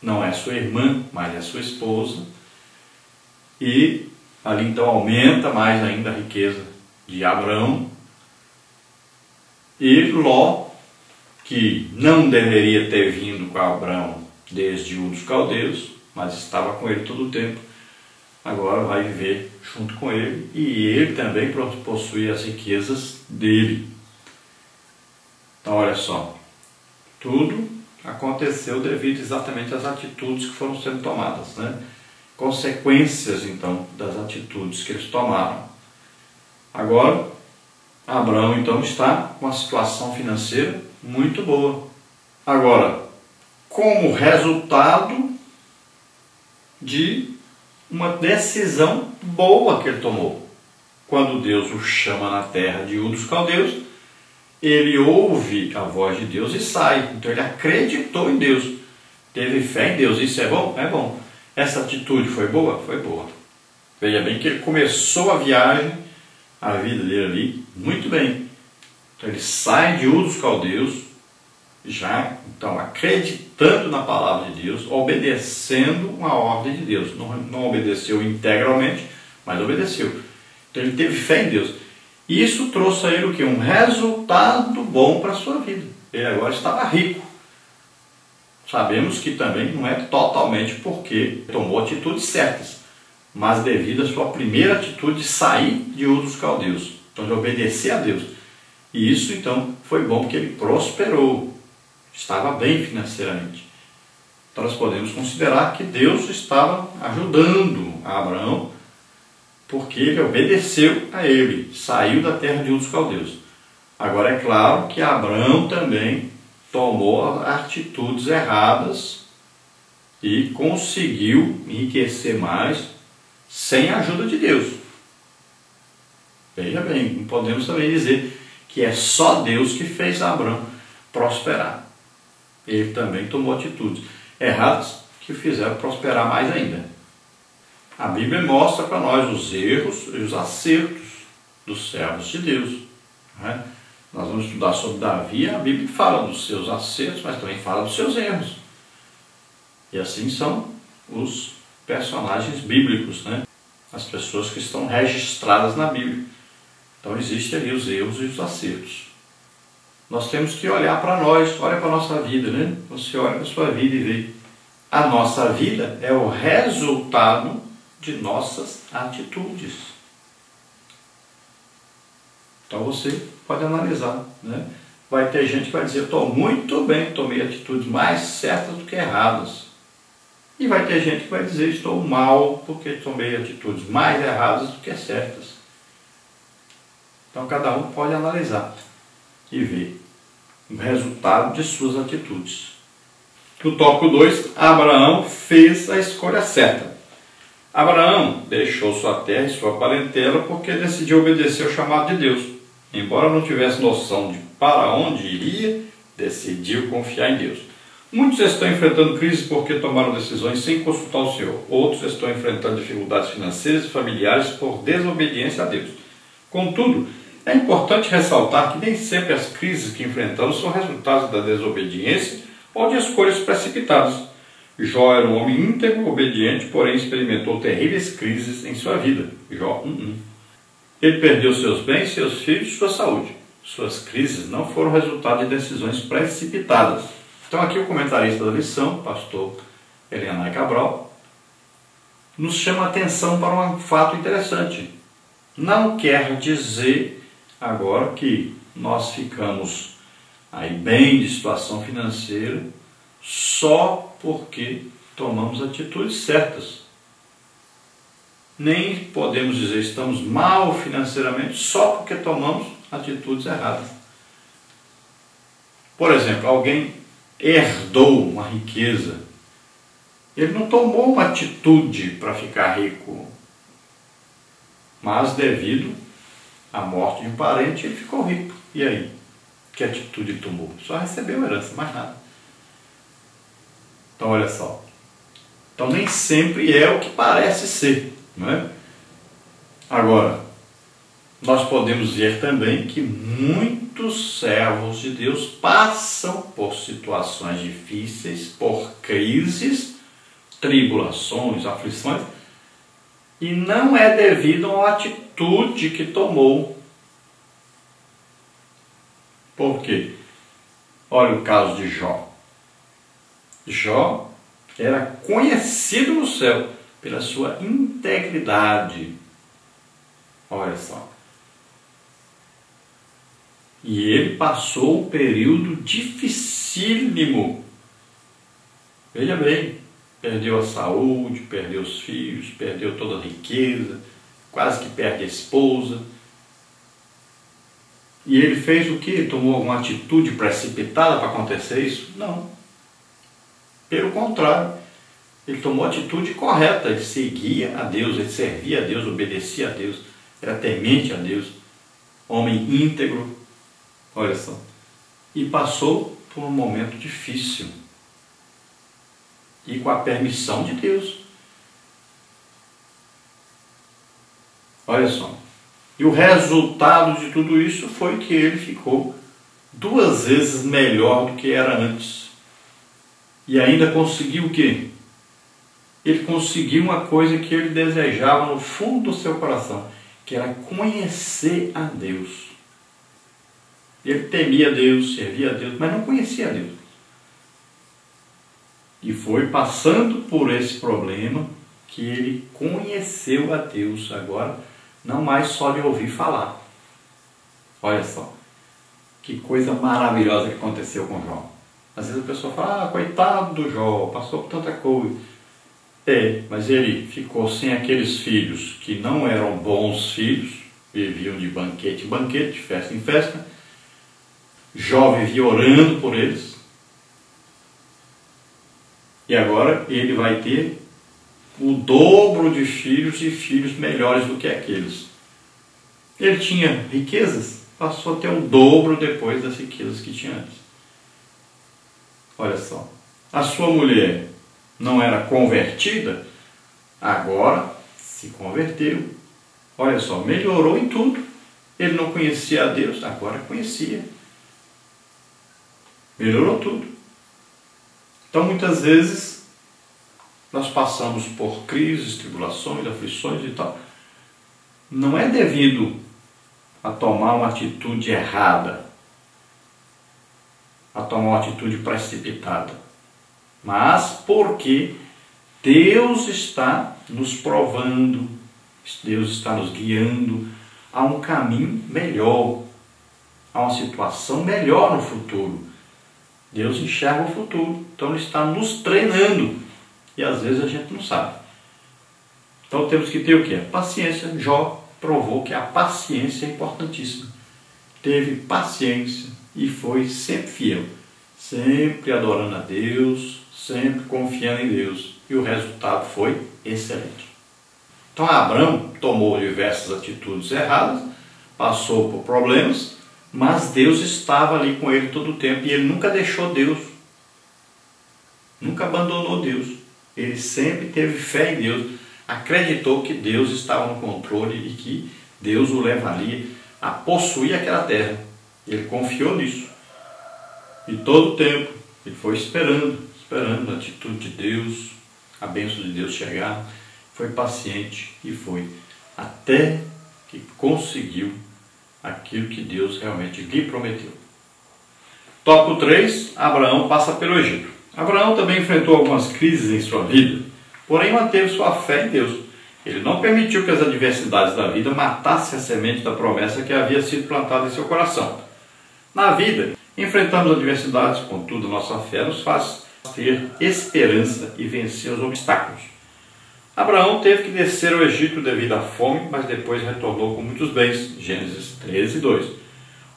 não é sua irmã, mas é sua esposa. E ali então aumenta mais ainda a riqueza de Abrão. E Ló, que não deveria ter vindo com Abrão desde Ur dos Caldeus, mas estava com ele todo o tempo, agora vai viver junto com ele, e ele também possui as riquezas dele. Então olha só, tudo aconteceu devido exatamente às atitudes que foram sendo tomadas, né? Consequências então das atitudes que eles tomaram. Agora Abraão então está com uma situação financeira muito boa. Agora, como resultado de uma decisão boa que ele tomou. Quando Deus o chama na terra de Ur dos Caldeus, ele ouve a voz de Deus e sai. Então ele acreditou em Deus, teve fé em Deus. Isso é bom? É bom. Essa atitude foi boa? Foi boa. Veja bem que ele começou a viagem, a vida dele ali, muito bem. Então ele sai de Ur dos Caldeus, já então acreditando na palavra de Deus, obedecendo uma ordem de Deus. Não obedeceu integralmente, mas obedeceu. Então ele teve fé em Deus. E isso trouxe a ele o quê? Um resultado bom para a sua vida. Ele agora estava rico. Sabemos que também não é totalmente porque tomou atitudes certas, mas devido à sua primeira atitude de sair de Ur dos Caldeus, então de obedecer a Deus. E isso então foi bom porque ele prosperou, estava bem financeiramente. Então nós podemos considerar que Deus estava ajudando a Abraão, porque ele obedeceu a ele, saiu da terra de Ur dos Caldeus. Agora é claro que Abraão também tomou atitudes erradas e conseguiu enriquecer mais sem a ajuda de Deus. Veja bem, não podemos também dizer que é só Deus que fez Abraão prosperar. Ele também tomou atitudes erradas que o fizeram prosperar mais ainda. A Bíblia mostra para nós os erros e os acertos dos servos de Deus, né? Nós vamos estudar sobre Davi, a Bíblia fala dos seus acertos, mas também fala dos seus erros. E assim são os personagens bíblicos, né? As pessoas que estão registradas na Bíblia. Então existem ali os erros e os acertos. Nós temos que olhar para nós, olha para a nossa vida, né? Você olha para a sua vida e vê. A nossa vida é o resultado de nossas atitudes. Então você pode analisar, né? Vai ter gente que vai dizer, estou muito bem, tomei atitudes mais certas do que erradas. E vai ter gente que vai dizer, estou mal porque tomei atitudes mais erradas do que certas. Então cada um pode analisar e ver o resultado de suas atitudes. No tópico 2, Abraão fez a escolha certa. Abraão deixou sua terra e sua parentela porque decidiu obedecer ao chamado de Deus. Embora não tivesse noção de para onde iria, decidiu confiar em Deus. Muitos estão enfrentando crises porque tomaram decisões sem consultar o Senhor. Outros estão enfrentando dificuldades financeiras e familiares por desobediência a Deus. Contudo, é importante ressaltar que nem sempre as crises que enfrentamos são resultados da desobediência ou de escolhas precipitadas. Jó era um homem íntegro, obediente, porém experimentou terríveis crises em sua vida. Jó 1:1. Ele perdeu seus bens, seus filhos e sua saúde. Suas crises não foram resultado de decisões precipitadas. Então aqui o comentarista da lição, pastor Elianai Cabral, nos chama a atenção para um fato interessante. Não quer dizer agora que nós ficamos aí bem de situação financeira só porque tomamos atitudes certas. Nem podemos dizer estamos mal financeiramente só porque tomamos atitudes erradas. Por exemplo, alguém herdou uma riqueza. Ele não tomou uma atitude para ficar rico, mas devido à morte de um parente ele ficou rico. E aí? Que atitude ele tomou? Só recebeu herança, mais nada. Então olha só. Então nem sempre é o que parece ser, não é? Agora, nós podemos ver também que muitos servos de Deus passam por situações difíceis, por crises, tribulações, aflições, e não é devido a uma atitude que tomou. Por quê? Olha o caso de Jó. Jó era conhecido no céu pela sua integridade. Olha só. E ele passou um período dificílimo. Veja bem, perdeu a saúde, perdeu os filhos, perdeu toda a riqueza, quase que perde a esposa. E ele fez o quê? Tomou alguma atitude precipitada para acontecer isso? Não. Pelo contrário, ele tomou a atitude correta, ele seguia a Deus, ele servia a Deus, obedecia a Deus, era temente a Deus, homem íntegro, olha só. E passou por um momento difícil. E com a permissão de Deus. Olha só. E o resultado de tudo isso foi que ele ficou 2 vezes melhor do que era antes. E ainda conseguiu o quê? Ele conseguiu uma coisa que ele desejava no fundo do seu coração, que era conhecer a Deus. Ele temia Deus, servia a Deus, mas não conhecia a Deus. E foi passando por esse problema que ele conheceu a Deus agora, não mais só de ouvir falar. Olha só, que coisa maravilhosa que aconteceu com Jó. Às vezes a pessoa fala, coitado do Jó, passou por tanta coisa. Mas ele ficou sem aqueles filhos que não eram bons filhos, viviam de banquete em banquete, de festa em festa. Jó vivia orando por eles. E agora ele vai ter o dobro de filhos e filhos melhores do que aqueles. Ele tinha riquezas, passou a ter o dobro depois das riquezas que tinha antes. Olha só, a sua mulher não era convertida, agora se converteu. Olha só, melhorou em tudo. Ele não conhecia a Deus, agora conhecia. Melhorou tudo. Então, muitas vezes, nós passamos por crises, tribulações, aflições e tal. Não é devido a tomar uma atitude errada, a tomar uma atitude precipitada, mas porque Deus está nos provando, Deus está nos guiando a um caminho melhor, a uma situação melhor no futuro. Deus enxerga o futuro, então Ele está nos treinando e às vezes a gente não sabe. Então temos que ter o quê? Paciência. Jó provou que a paciência é importantíssima. Teve paciência e foi sempre fiel, sempre adorando a Deus, sempre confiando em Deus. E o resultado foi excelente. Então Abraão tomou diversas atitudes erradas, passou por problemas, mas Deus estava ali com ele todo o tempo e ele nunca deixou Deus, nunca abandonou Deus. Ele sempre teve fé em Deus, acreditou que Deus estava no controle e que Deus o levaria a possuir aquela terra. Ele confiou nisso. E todo o tempo ele foi esperando a atitude de Deus, a bênção de Deus chegar. Foi paciente e foi até que conseguiu aquilo que Deus realmente lhe prometeu. Tópico 3, Abraão passa pelo Egito. Abraão também enfrentou algumas crises em sua vida, porém manteve sua fé em Deus. Ele não permitiu que as adversidades da vida matassem a semente da promessa que havia sido plantada em seu coração. Na vida, enfrentamos adversidades, contudo, nossa fé nos faz ter esperança e vencer os obstáculos. Abraão teve que descer ao Egito devido à fome, mas depois retornou com muitos bens. Gênesis 13:2.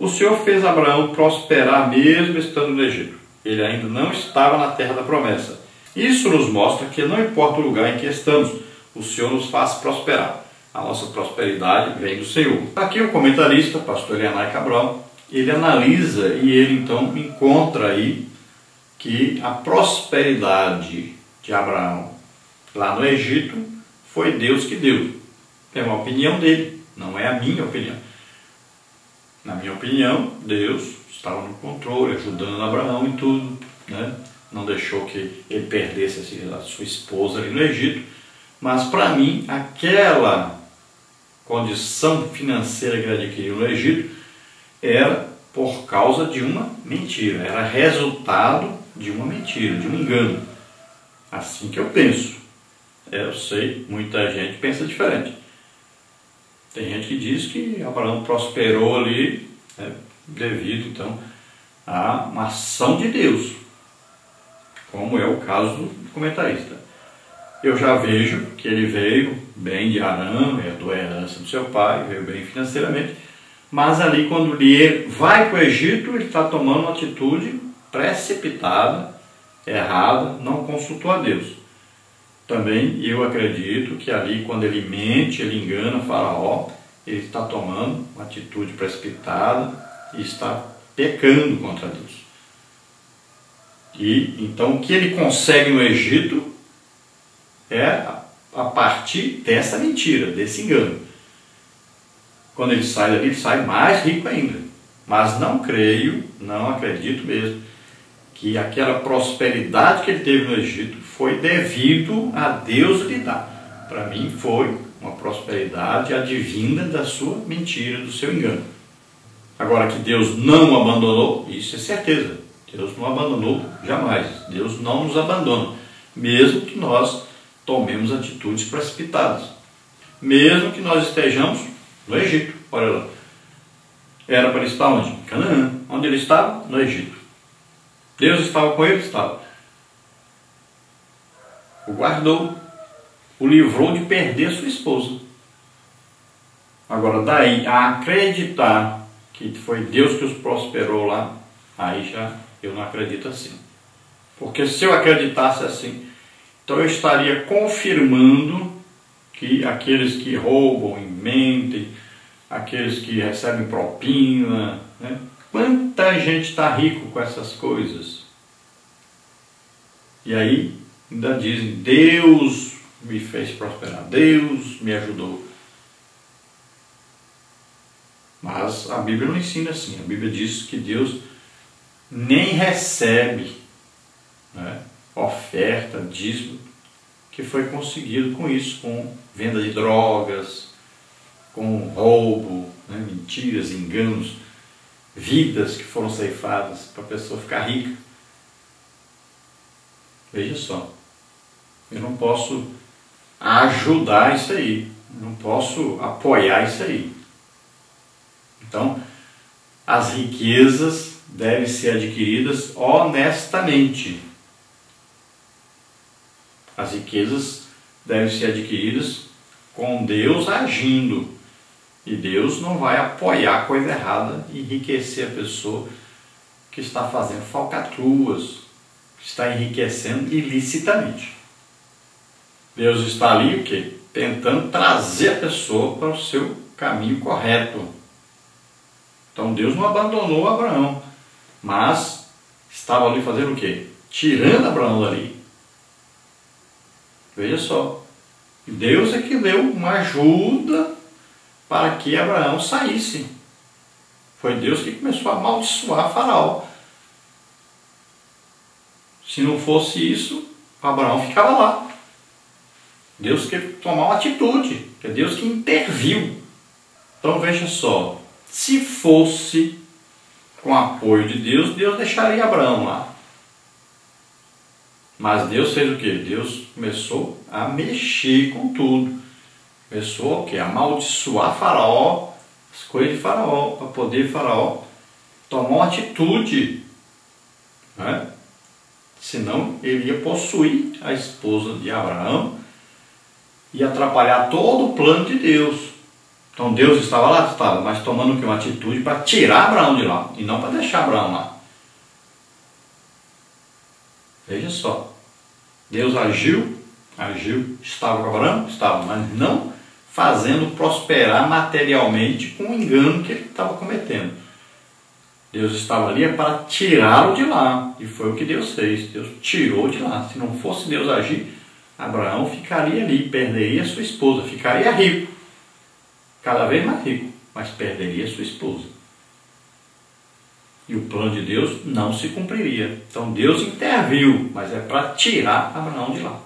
O Senhor fez Abraão prosperar mesmo estando no Egito. Ele ainda não estava na terra da promessa. Isso nos mostra que não importa o lugar em que estamos, o Senhor nos faz prosperar. A nossa prosperidade vem do Senhor. Aqui o comentarista, pastor Elianai Cabral, ele analisa e ele então encontra aí que a prosperidade de Abraão lá no Egito foi Deus que deu. É uma opinião dele, não é a minha opinião. Na minha opinião, Deus estava no controle, ajudando Abraão em tudo, né? Não deixou que ele perdesse a sua esposa ali no Egito. Mas para mim, aquela condição financeira que ele adquiriu no Egito era por causa de uma mentira, era resultado de uma mentira, de um engano. Assim que eu penso. Eu sei, muita gente pensa diferente. Tem gente que diz que Abraão prosperou ali, né, devido então a uma ação de Deus, como é o caso do comentarista. Eu já vejo que ele veio bem de Harã, herdou a herança do seu pai, veio bem financeiramente, mas ali quando ele vai para o Egito, ele está tomando uma atitude precipitada, errada, não consultou a Deus. Também eu acredito que ali quando ele mente, ele engana Faraó, ele está tomando uma atitude precipitada e está pecando contra Deus. E então o que ele consegue no Egito é a partir dessa mentira, desse engano. Quando ele sai dali, ele sai mais rico ainda. Mas não creio, não acredito mesmo, que aquela prosperidade que ele teve no Egito foi devido a Deus lhe dar. Para mim foi uma prosperidade advinda da sua mentira, do seu engano. Agora que Deus não o abandonou, isso é certeza. Deus não abandonou jamais. Deus não nos abandona. Mesmo que nós tomemos atitudes precipitadas. Mesmo que nós estejamos no Egito. Olha lá. Era para ele estar onde? Em Canaã. Onde ele estava? No Egito. Deus estava com ele? Estava. O guardou. O livrou de perder sua esposa. Agora, daí a acreditar que foi Deus que os prosperou lá, aí já eu não acredito assim. Porque se eu acreditasse assim, então eu estaria confirmando que aqueles que roubam e mentem, aqueles que recebem propina, né? Quanta gente está rico com essas coisas. E aí ainda dizem, Deus me fez prosperar, Deus me ajudou. Mas a Bíblia não ensina assim. A Bíblia diz que Deus nem recebe, né, oferta, dízimo, que foi conseguido com isso, com venda de drogas, com roubo, né, mentiras, enganos, vidas que foram ceifadas para a pessoa ficar rica. Veja só, eu não posso ajudar isso aí, não posso apoiar isso aí. Então, as riquezas devem ser adquiridas honestamente. As riquezas devem ser adquiridas com Deus agindo. E Deus não vai apoiar coisa errada e enriquecer a pessoa que está fazendo falcatruas, que está enriquecendo ilicitamente. Deus está ali o quê? Tentando trazer a pessoa para o seu caminho correto. Então Deus não abandonou Abraão, mas estava ali fazendo o quê? Tirando Abraão dali. Veja só, Deus é que deu uma ajuda para que Abraão saísse. Foi Deus que começou a amaldiçoar Faraó. Se não fosse isso, Abraão ficava lá. Deus quer tomar uma atitude, é Deus que interviu. Então veja só, se fosse com o apoio de Deus, Deus deixaria Abraão lá. Mas Deus fez o quê? Deus começou a mexer com tudo. Começou o quê? A amaldiçoar Faraó, as coisas de Faraó, para poder Faraó tomar uma atitude, né? Senão ele ia possuir a esposa de Abraão e atrapalhar todo o plano de Deus. Então Deus estava lá? Estava, mas tomando o quê? Uma atitude para tirar Abraão de lá e não para deixar Abraão lá. Veja só, Deus agiu, estava com Abraão? Estava, mas não fazendo prosperar materialmente com o engano que ele estava cometendo. Deus estava ali para tirá-lo de lá, e foi o que Deus fez, Deus tirou de lá. Se não fosse Deus agir, Abraão ficaria ali, perderia sua esposa, ficaria rico, cada vez mais rico, mas perderia sua esposa. E o plano de Deus não se cumpriria. Então Deus interviu, mas é para tirar Abraão de lá.